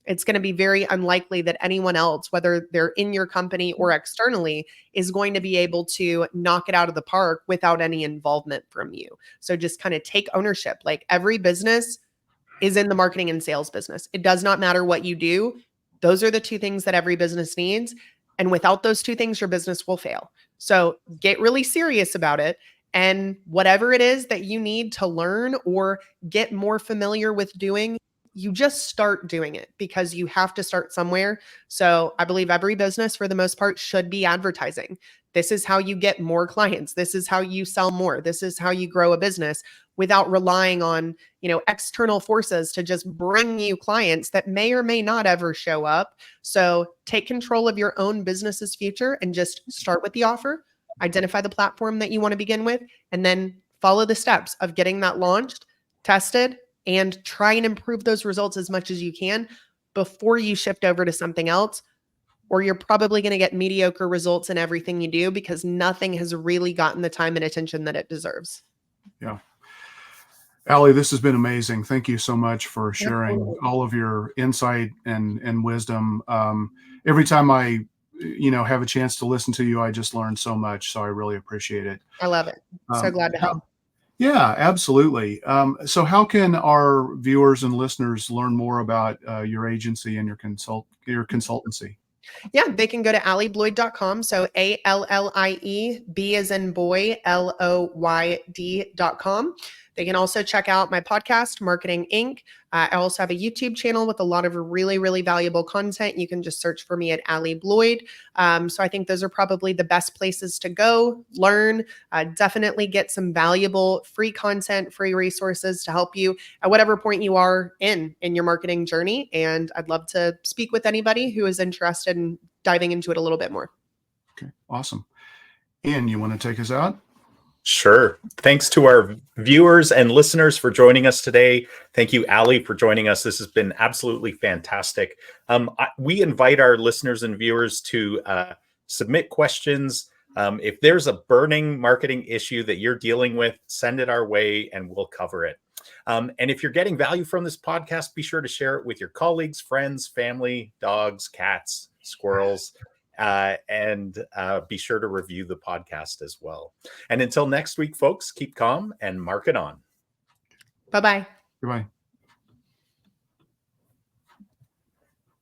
it's going to be very unlikely that anyone else, whether they're in your company or externally, is going to be able to knock it out of the park without any involvement from you. So just kind of take ownership. Like, every business is in the marketing and sales business. It does not matter what you do. Those are the two things that every business needs. And without those two things, your business will fail. So get really serious about it. And whatever it is that you need to learn or get more familiar with doing, you just start doing it, because you have to start somewhere. So I believe every business, for the most part, should be advertising. This is how you get more clients. This is how you sell more. This is how you grow a business without relying on, external forces to just bring you clients that may or may not ever show up. So take control of your own business's future and just start with the offer, identify the platform that you want to begin with, and then follow the steps of getting that launched, tested, and try and improve those results as much as you can before you shift over to something else, or you're probably going to get mediocre results in everything you do, because nothing has really gotten the time and attention that it deserves. Yeah. Allie, this has been amazing. Thank you so much for sharing Absolutely. all of your insight and wisdom. Every time I, have a chance to listen to you, I just learn so much. So I really appreciate it. I love it. So glad to help. Yeah, absolutely. So how can our viewers and listeners learn more about your agency and your consultancy? Yeah, they can go to alliebloyd.com. So ALLIE, B as in boy, LOYD.com. They can also check out my podcast, Marketing Inc. I also have a YouTube channel with a lot of really, really valuable content. You can just search for me at Allie Bloyd. So I think those are probably the best places to go, learn, definitely get some valuable free content, free resources to help you at whatever point you are in your marketing journey. And I'd love to speak with anybody who is interested in diving into it a little bit more. Okay, awesome. Ian, you want to take us out? Sure. Thanks to our viewers and listeners for joining us today. Thank you, Allie, for joining us. This has been absolutely fantastic. We invite our listeners and viewers to submit questions. If there's a burning marketing issue that you're dealing with, send it our way and we'll cover it. And if you're getting value from this podcast, be sure to share it with your colleagues, friends, family, dogs, cats, squirrels. And be sure to review the podcast as well. And until next week, folks, keep calm and market on. Bye-bye. Goodbye.